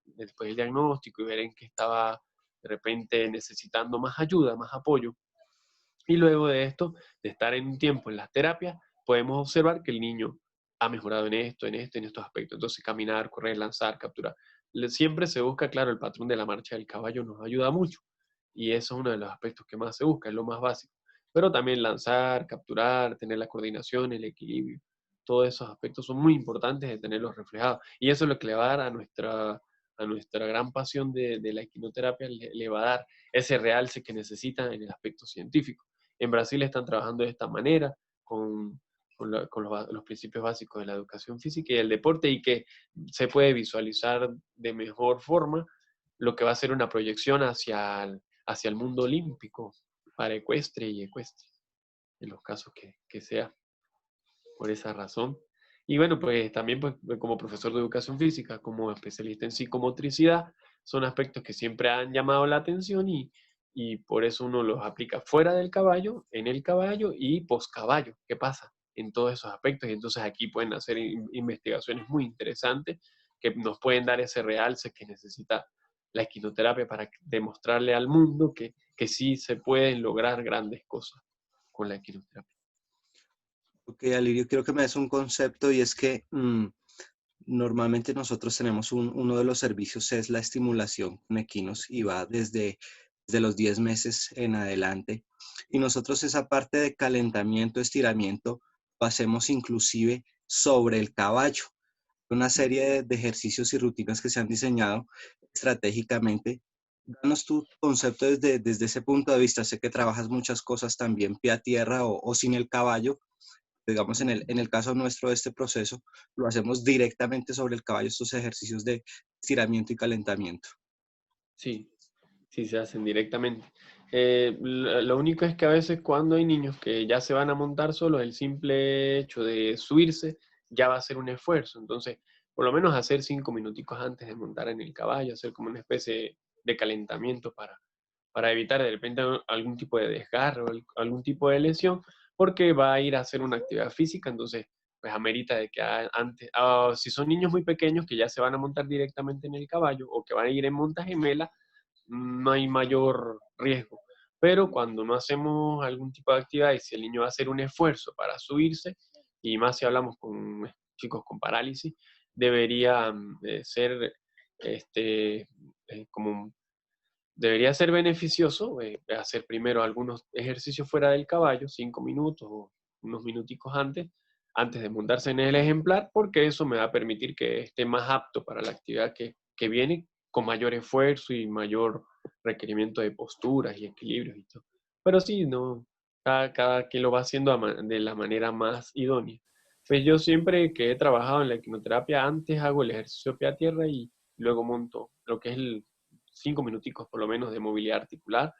después del diagnóstico y ver en que estaba de repente necesitando más ayuda, más apoyo. Y luego de esto, de estar en un tiempo en las terapias, podemos observar que el niño ha mejorado en esto, en esto, en estos aspectos. Entonces, caminar, correr, lanzar, capturar. Siempre se busca, claro, el patrón de la marcha del caballo nos ayuda mucho. Y eso es uno de los aspectos que más se busca, es lo más básico. Pero también lanzar, capturar, tener la coordinación, el equilibrio. Todos esos aspectos son muy importantes de tenerlos reflejados. Y eso es lo que le va a dar a nuestra gran pasión de la equinoterapia, le va a dar ese realce que necesita en el aspecto científico. En Brasil están trabajando de esta manera, con los principios básicos de la educación física y el deporte, y que se puede visualizar de mejor forma lo que va a ser una proyección hacia el mundo olímpico para ecuestre y ecuestre, en los casos que sea por esa razón. Y bueno, pues también pues, como profesor de educación física, como especialista en psicomotricidad, son aspectos que siempre han llamado la atención y por eso uno los aplica fuera del caballo, en el caballo y post caballo. ¿Qué pasa en todos esos aspectos? Y entonces aquí pueden hacer investigaciones muy interesantes que nos pueden dar ese realce que necesita la equinoterapia para demostrarle al mundo que sí se pueden lograr grandes cosas con la equinoterapia. Ok, Alirio, quiero que me des un concepto y es que normalmente nosotros tenemos uno de los servicios es la estimulación con equinos y va desde los 10 meses en adelante. Y nosotros esa parte de calentamiento, estiramiento, lo hacemos inclusive sobre el caballo. Una serie de ejercicios y rutinas que se han diseñado estratégicamente. Danos tu concepto desde ese punto de vista. Sé que trabajas muchas cosas también pie a tierra o sin el caballo. Digamos, en el caso nuestro de este proceso, lo hacemos directamente sobre el caballo, estos ejercicios de estiramiento y calentamiento. Sí, sí se hacen directamente. Lo único es que a veces cuando hay niños que ya se van a montar solos, el simple hecho de subirse ya va a ser un esfuerzo. Entonces, por lo menos hacer 5 minuticos antes de montar en el caballo, hacer como una especie de calentamiento para evitar de repente algún tipo de desgarro, algún tipo de lesión, porque va a ir a hacer una actividad física, entonces pues amerita de que antes, si son niños muy pequeños que ya se van a montar directamente en el caballo o que van a ir en monta gemela, no hay mayor riesgo. Pero cuando no hacemos algún tipo de actividad y si el niño va a hacer un esfuerzo para subirse, y más si hablamos con chicos con parálisis, debería ser como debería ser beneficioso hacer primero algunos ejercicios fuera del caballo, 5 minutos o unos minuticos antes de montarse en el ejemplar, porque eso me va a permitir que esté más apto para la actividad que viene con mayor esfuerzo y mayor requerimiento de posturas y equilibrios y todo. Pero sí, no, cada quien lo va haciendo de la manera más idónea. Pues yo siempre que he trabajado en la equinoterapia, antes hago el ejercicio pie a tierra y luego monto lo que es el 5 minuticos por lo menos de movilidad articular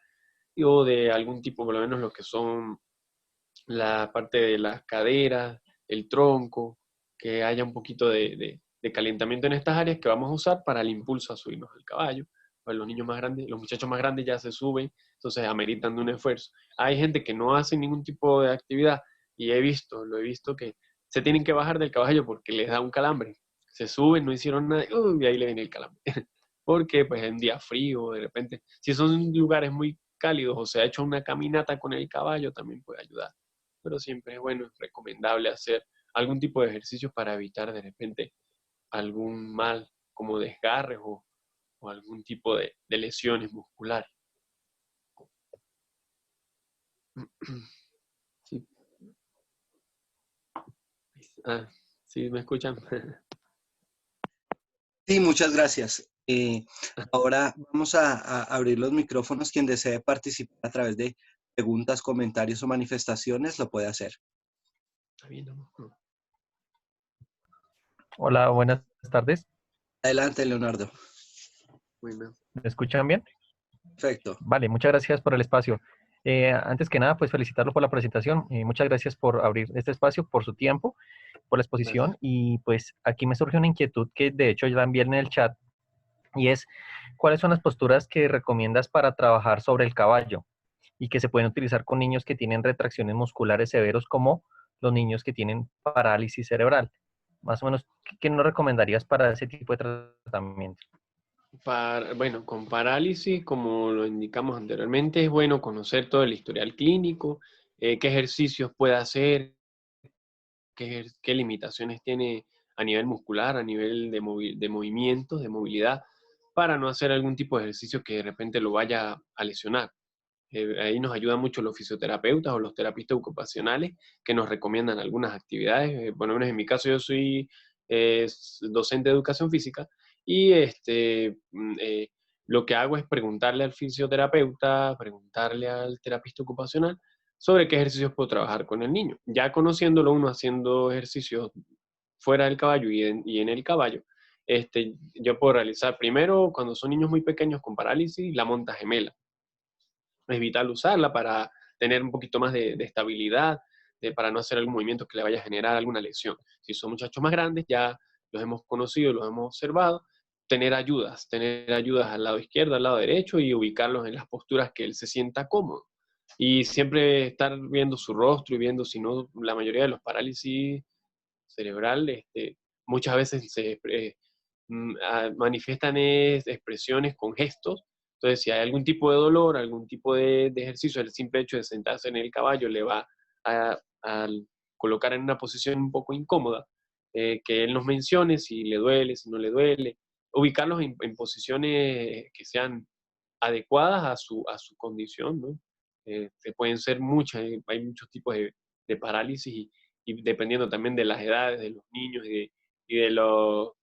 o de algún tipo, por lo menos lo que son la parte de las caderas, el tronco, que haya un poquito de calentamiento en estas áreas que vamos a usar para el impulso a subirnos al caballo. Pues los niños más grandes, los muchachos más grandes ya se suben, entonces ameritan de un esfuerzo. Hay gente que no hace ningún tipo de actividad y lo he visto que se tienen que bajar del caballo porque les da un calambre. Se suben, no hicieron nada, y ahí le viene el calambre. Porque pues en día frío, de repente, si son lugares muy cálidos o se ha hecho una caminata con el caballo, también puede ayudar. Pero siempre es bueno, es recomendable hacer algún tipo de ejercicio para evitar de repente algún mal como desgarres o o algún tipo de lesiones musculares. Sí. Ah, ¿sí me escuchan? Sí, muchas gracias. Ahora vamos a abrir los micrófonos. Quien desee participar a través de preguntas, comentarios o manifestaciones lo puede hacer. Está bien, ¿no? Hola, buenas tardes. Adelante, Leonardo. Bueno, ¿Me escuchan bien? Perfecto. Vale, muchas gracias por el espacio. Antes que nada, pues felicitarlo por la presentación. Muchas gracias por abrir este espacio, por su tiempo, por la exposición. gracias. Y pues aquí me surge una inquietud que de hecho ya la envié en el chat y es, ¿cuáles son las posturas que recomiendas para trabajar sobre el caballo y que se pueden utilizar con niños que tienen retracciones musculares severos como los niños que tienen parálisis cerebral? Más o menos, ¿qué nos recomendarías para ese tipo de tratamiento? Bueno, con parálisis, como lo indicamos anteriormente, es bueno conocer todo el historial clínico, qué ejercicios puede hacer, qué limitaciones tiene a nivel muscular, a nivel de movimientos, de movilidad, para no hacer algún tipo de ejercicio que de repente lo vaya a lesionar. Ahí nos ayudan mucho los fisioterapeutas o los terapistas ocupacionales que nos recomiendan algunas actividades. Por lo menos en mi caso yo soy docente de educación física y lo que hago es preguntarle al fisioterapeuta, preguntarle al terapista ocupacional sobre qué ejercicios puedo trabajar con el niño. Ya conociéndolo uno haciendo ejercicios fuera del caballo y en el caballo, yo puedo realizar primero, cuando son niños muy pequeños con parálisis, la monta gemela. Es vital usarla para tener un poquito más de estabilidad, para no hacer algún movimiento que le vaya a generar alguna lesión. Si son muchachos más grandes, ya los hemos conocido, los hemos observado, tener ayudas al lado izquierdo, al lado derecho y ubicarlos en las posturas que él se sienta cómodo. Y siempre estar viendo su rostro y viendo, si no, la mayoría de los parálisis cerebral, muchas veces manifiestan expresiones con gestos. Entonces, si hay algún tipo de dolor, algún tipo de ejercicio, el simple hecho de sentarse en el caballo le va a colocar en una posición un poco incómoda, que él nos mencione si le duele, si no le duele, ubicarlos en posiciones que sean adecuadas a su condición, ¿no? Que pueden ser muchas, hay muchos tipos de parálisis y dependiendo también de las edades de los niños y de los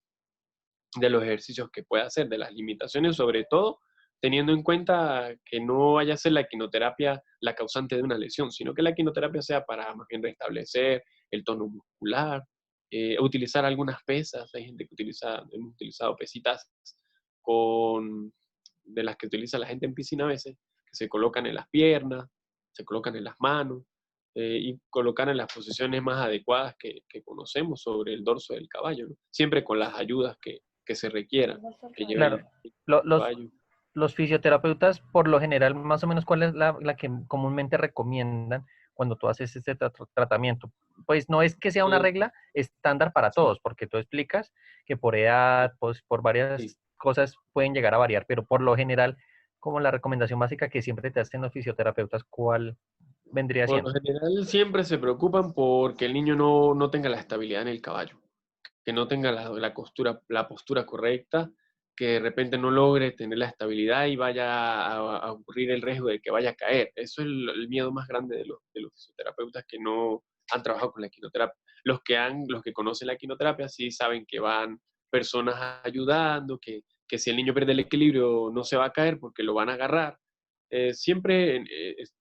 ejercicios que pueda hacer, de las limitaciones, sobre todo teniendo en cuenta que no vaya a ser la quinoterapia la causante de una lesión, sino que la quinoterapia sea para más bien restablecer el tono muscular, utilizar algunas pesas, hay gente que hemos utilizado pesitas con, de las que utiliza la gente en piscina a veces, que se colocan en las piernas, se colocan en las manos, y colocar en las posiciones más adecuadas que conocemos sobre el dorso del caballo, ¿no? Siempre con las ayudas que se requieran, que lleve Claro, el lo- los, caballo. los fisioterapeutas, por lo general, más o menos, ¿cuál es la que comúnmente recomiendan cuando tú haces este tratamiento? Pues no es que sea una Eh, regla estándar para sí, todos, porque tú explicas que por sí, edad, pues por sí. varias cosas pueden llegar a variar, pero por lo general, como la recomendación básica que siempre te hacen los fisioterapeutas, ¿cuál vendría Por lo siendo? general siempre se preocupan porque el niño no tenga la estabilidad en el caballo, que no tenga la postura correcta, que de repente no logre tener la estabilidad y vaya a ocurrir el riesgo de que vaya a caer. Eso es el miedo más grande de los fisioterapeutas que no han trabajado con la quinoterapia. Los que conocen la quinoterapia sí saben que van personas ayudando, que si el niño pierde el equilibrio no se va a caer porque lo van a agarrar. Siempre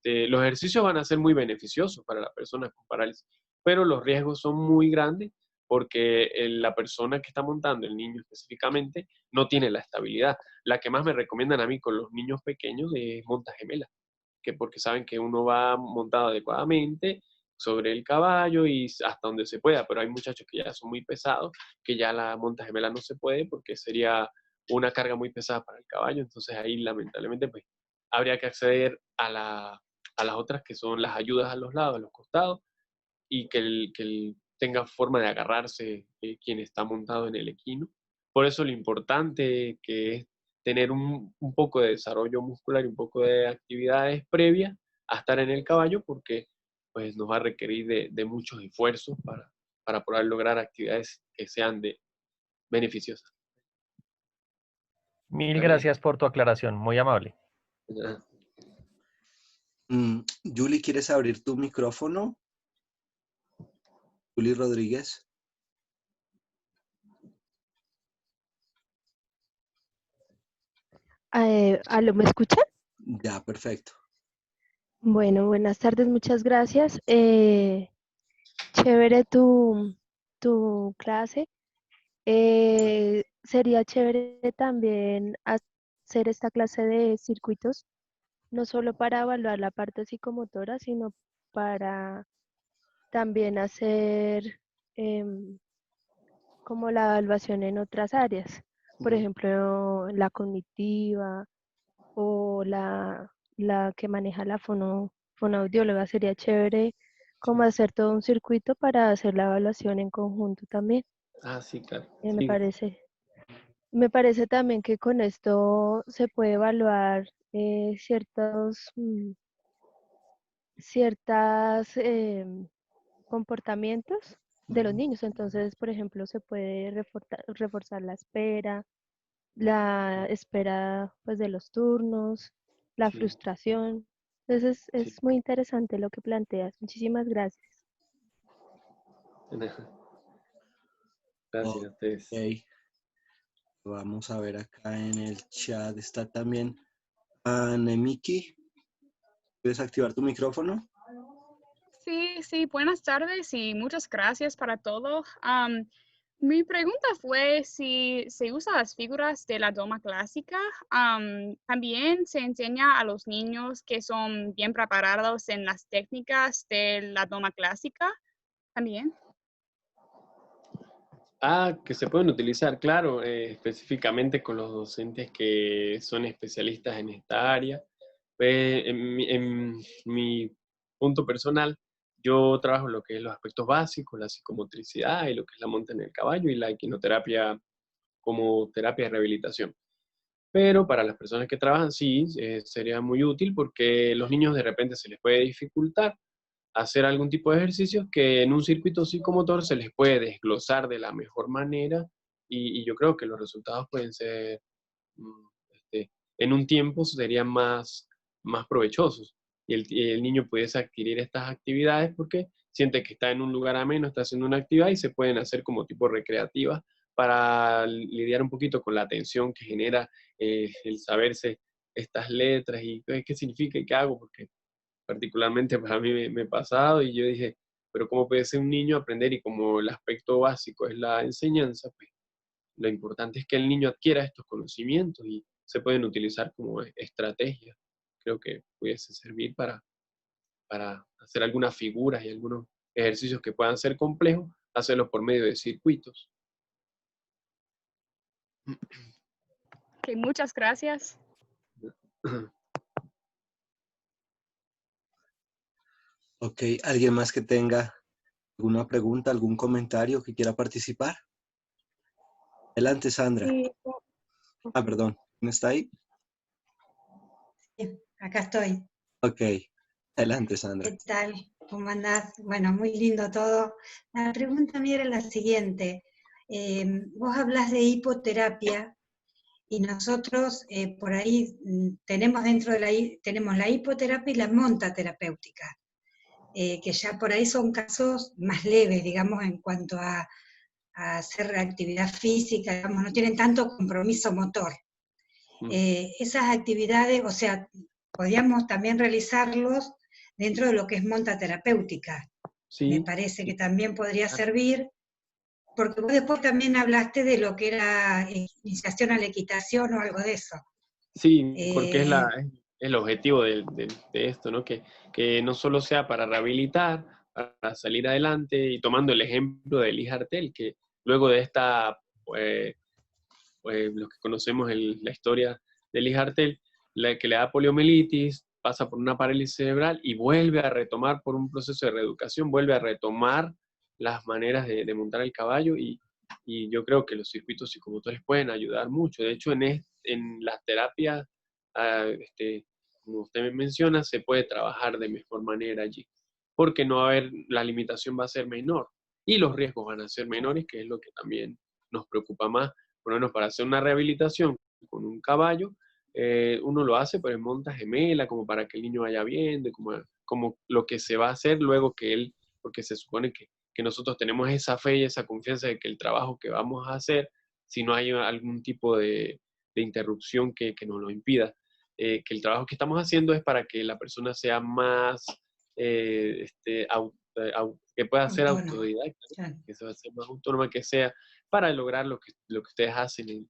los ejercicios van a ser muy beneficiosos para la persona con parálisis, pero los riesgos son muy grandes porque la persona que está montando, el niño específicamente, no tiene la estabilidad. La que más me recomiendan a mí con los niños pequeños es monta gemela, que porque saben que uno va montado adecuadamente sobre el caballo y hasta donde se pueda, pero hay muchachos que ya son muy pesados, que ya la monta gemela no se puede porque sería una carga muy pesada para el caballo, entonces ahí lamentablemente pues habría que acceder a las otras que son las ayudas a los lados, a los costados, y que él tenga forma de agarrarse quien está montado en el equino. Por eso lo importante que es tener un poco de desarrollo muscular y un poco de actividades previas a estar en el caballo, porque pues, nos va a requerir de muchos esfuerzos para poder lograr actividades que sean beneficiosas. Mil Está bien. gracias por tu aclaración, muy amable. Ya. Julie, ¿quieres abrir tu micrófono? Julie Rodríguez. ¿Aló, me escuchan? Ya, perfecto. Bueno, buenas tardes, muchas gracias. Chévere tu clase. Sería chévere también hacer esta clase de circuitos, no solo para evaluar la parte psicomotora, sino para también hacer em, como la evaluación en otras áreas. Por Ujú. ejemplo, la cognitiva o la que maneja la fonoaudióloga. Sería chévere como Sí. hacer todo un circuito para hacer la evaluación en conjunto también. Ah, sí, claro. Eh, me Sí, parece, me parece también que con esto se puede evaluar ciertas comportamientos de los ujú, niños. Entonces, por ejemplo, se puede reforzar la espera pues de los turnos, la sí, frustración. Entonces sí. es muy interesante lo que planteas. Muchísimas gracias. Gracias a ustedes. Ok, vamos a ver acá en el chat. Está también Anemiki. ¿Puedes activar tu micrófono? Sí, sí, buenas tardes y muchas gracias para todo. Mi pregunta fue si se usan las figuras de la doma clásica. También se enseña a los niños que son bien preparados en las técnicas de la doma clásica. También. Ah, que se pueden utilizar, claro, específicamente con los docentes que son especialistas en esta área. En mi punto personal, yo trabajo en lo que es los aspectos básicos, la psicomotricidad y lo que es la monta en el caballo y la equinoterapia como terapia de rehabilitación. Pero para las personas que trabajan, sí, sería muy útil porque los niños de repente se les puede dificultar hacer algún tipo de ejercicios que en un circuito psicomotor se les puede desglosar de la mejor manera y yo creo que los resultados pueden ser, mm, en un tiempo serían más provechosos y el niño pudiese adquirir estas actividades porque siente que está en un lugar ameno, está haciendo una actividad y se pueden hacer como tipo recreativas para lidiar un poquito con la tensión que genera el saberse estas letras y qué significa y qué hago, porque particularmente para mí me ha pasado y yo dije, pero ¿cómo puede ser un niño aprender? Y como el aspecto básico es la enseñanza, pues lo importante es que el niño adquiera estos conocimientos y se pueden utilizar como estrategias. Creo que pudiese servir para hacer algunas figuras y algunos ejercicios que puedan ser complejos, hacerlos por medio de circuitos. Ok, muchas gracias. Ok, ¿alguien más que tenga alguna pregunta, algún comentario que quiera participar? Adelante, Sandra. Sí, Ah, perdón. ¿Quién está ahí? acá estoy. Ok. Adelante, Sandra. ¿Qué tal? ¿Cómo andás? Bueno, muy lindo todo. La pregunta mía era la siguiente. Vos hablas de hipoterapia y nosotros por ahí tenemos dentro de tenemos la hipoterapia y la monta terapéutica, que ya por ahí son casos más leves, digamos, en cuanto a hacer actividad física, digamos, no tienen tanto compromiso motor. Esas actividades, o sea, podríamos también realizarlos dentro de lo que es monta terapéutica. Me Sí, parece que sí, también podría claro. servir, porque vos después también hablaste de lo que era iniciación a la equitación o algo de eso. Sí, porque es Eh, el objetivo de esto, ¿no? Que no solo sea para rehabilitar, para salir adelante, y tomando el ejemplo de Lee Hartel, que luego de esta, pues, los que conocemos la historia de Lee Hartel, que le da poliomielitis, pasa por una parálisis cerebral y vuelve a retomar por un proceso de reeducación, vuelve a retomar las maneras de montar el caballo y yo creo que los circuitos psicomotores pueden ayudar mucho. De hecho, en las terapias, como usted me menciona, se puede trabajar de mejor manera allí, porque no va a haber, la limitación va a ser menor y los riesgos van a ser menores, que es lo que también nos preocupa más, por lo menos para hacer una rehabilitación con un caballo, uno lo hace pero en monta gemela, como para que el niño vaya viendo, como lo que se va a hacer luego que él, porque se supone que nosotros tenemos esa fe y esa confianza de que el trabajo que vamos a hacer, si no hay algún tipo de interrupción que nos lo impida, que el trabajo que estamos haciendo es para que la persona sea más, que pueda ser Autónomo, autodidacta, ¿no? claro. Que sea más autónoma, que sea para lograr lo que ustedes hacen en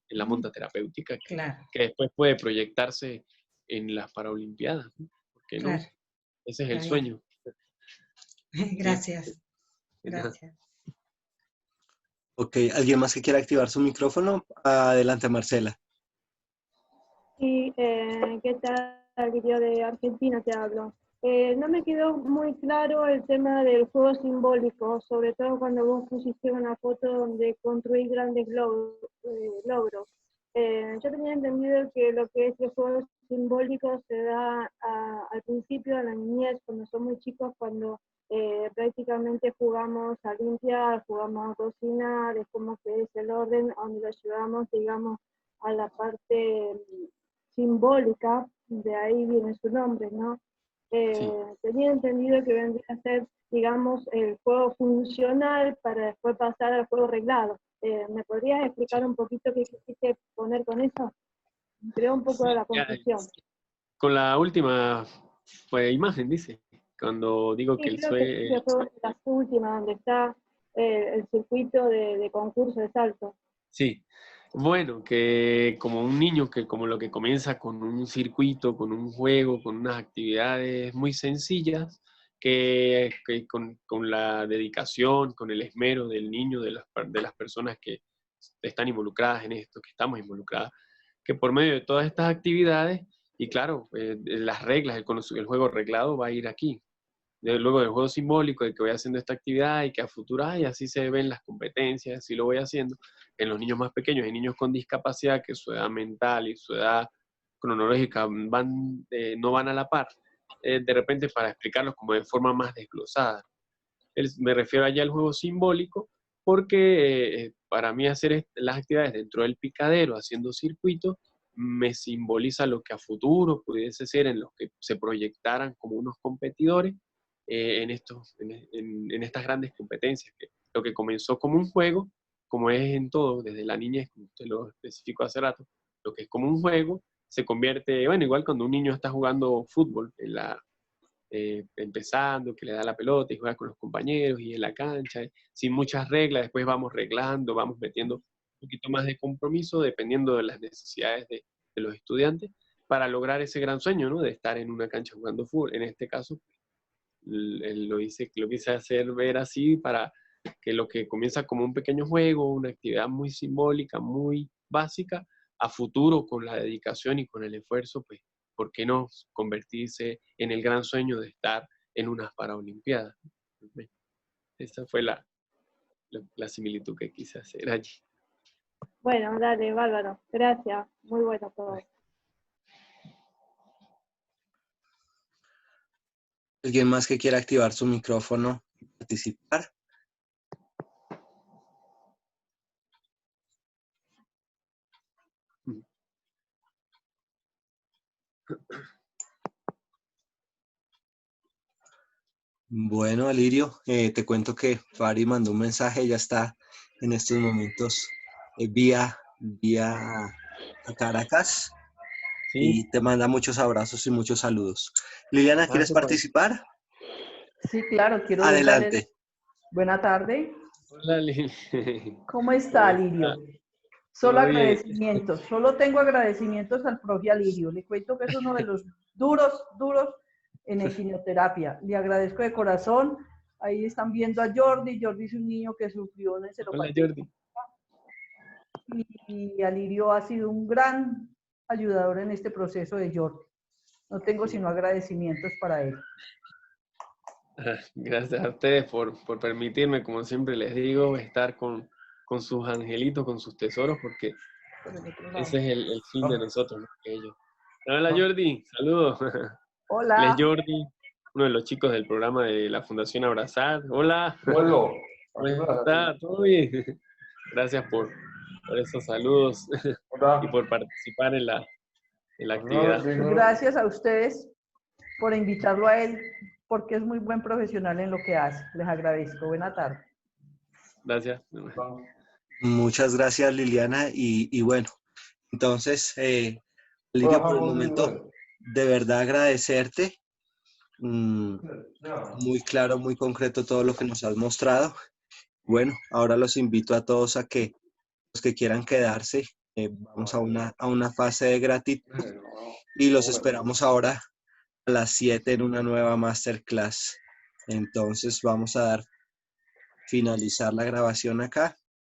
la monta terapéutica, Claro, que después puede proyectarse en las Paralimpiadas, ¿no? ¿Por qué no? claro. Ese es el Está bien. sueño. Gracias, De nada. gracias. Ok, ¿alguien más que quiera activar su micrófono? Adelante, Marcela. Sí, ¿qué tal? Yo de Argentina te hablo. No me quedó muy claro el tema del juego simbólico, sobre todo cuando vos pusiste una foto donde construís grandes logros. Yo tenía entendido que lo que es el juego simbólico se da al principio de la niñez, cuando son muy chicos, cuando prácticamente jugamos a limpiar, jugamos a cocinar, es como que es el orden donde lo llevamos, digamos, a la parte simbólica, de ahí viene su nombre, ¿no? Sí. Tenía entendido que vendría a ser, digamos, el juego funcional para después pasar al juego reglado. ¿Me podrías explicar un poquito qué quisiste poner con eso? Me creó un poco de la confusión. Con la última imagen, dice, cuando digo que Sí, creo que fue la última, donde está el circuito de concurso de salto. Sí, bueno, que como un niño que como lo que comienza con un circuito, con un juego, con unas actividades muy sencillas, que con la dedicación, con el esmero del niño, de las personas que están involucradas en esto, que estamos involucradas, que por medio de todas estas actividades, y claro, las reglas, el juego reglado va a ir aquí. Luego del juego simbólico de que voy haciendo esta actividad y que a futuro, y así se ven las competencias, así lo voy haciendo. En los niños más pequeños, en niños con discapacidad, que su edad mental y su edad cronológica no van a la par, de repente para explicarlos como de forma más desglosada. Me refiero allá al juego simbólico porque para mí hacer las actividades dentro del picadero, haciendo circuitos, me simboliza lo que a futuro pudiese ser en los que se proyectaran como unos competidores en estas grandes competencias. Que lo que comenzó como un juego, como es en todo, desde la niñez, como usted lo especificó hace rato, lo que es como un juego se convierte, bueno, igual cuando un niño está jugando fútbol empezando, que le da la pelota y juega con los compañeros y en la cancha, sin muchas reglas, después vamos reglando, vamos metiendo un poquito más de compromiso dependiendo de las necesidades de los estudiantes para lograr ese gran sueño, ¿no? De estar en una cancha jugando fútbol. En este caso, lo quise hacer ver así para que lo que comienza como un pequeño juego, una actividad muy simbólica, muy básica, a futuro con la dedicación y con el esfuerzo, pues, ¿por qué no convertirse en el gran sueño de estar en unas Paralimpiadas? Esa fue la similitud que quise hacer allí. Bueno, dale, bárbaro. Gracias. Muy bueno todo. ¿Alguien más que quiera activar su micrófono y participar? Bueno, Alirio, te cuento que Fari mandó un mensaje, ya está en estos momentos vía a Caracas. Sí. Y te manda muchos abrazos y muchos saludos. Liliana, ¿quieres participar? Sí, claro, quiero Adelante. darle buena tarde. Hola, Lili. ¿Cómo está, Lirio? Solo Todo bien. agradecimientos, solo tengo agradecimientos al profe Alirio. Le cuento que es uno de los duros en equinoterapia. Le agradezco de corazón. Ahí están viendo a Jordi. Jordi es un niño que sufrió una encephalopatía. Hola, Jordi. Y Alirio ha sido un gran ayudador en este proceso de Jordi. No tengo sino agradecimientos para él. Gracias a ustedes por permitirme, como siempre les digo, estar con sus angelitos, con sus tesoros, porque ese es el fin de nosotros, ¿no? Que ellos. Hola, Jordi, saludos. Hola. Él es Jordi, uno de los chicos del programa de la Fundación Abrazar. Hola. Bueno, ¿Cómo está? ¿Todo bien? Gracias por esos saludos. y por participar en la actividad. Gracias a ustedes por invitarlo a él, porque es muy buen profesional en lo que hace. Les agradezco. Buena tarde. Gracias. Muchas gracias, Liliana. Y bueno, entonces, Lirio, por el momento, de verdad agradecerte. Muy claro, muy concreto todo lo que nos has mostrado. Bueno, ahora los invito a todos a que los que quieran quedarse, vamos a una fase de gratitud y los esperamos ahora a las 7 en una nueva masterclass. Entonces vamos a finalizar la grabación acá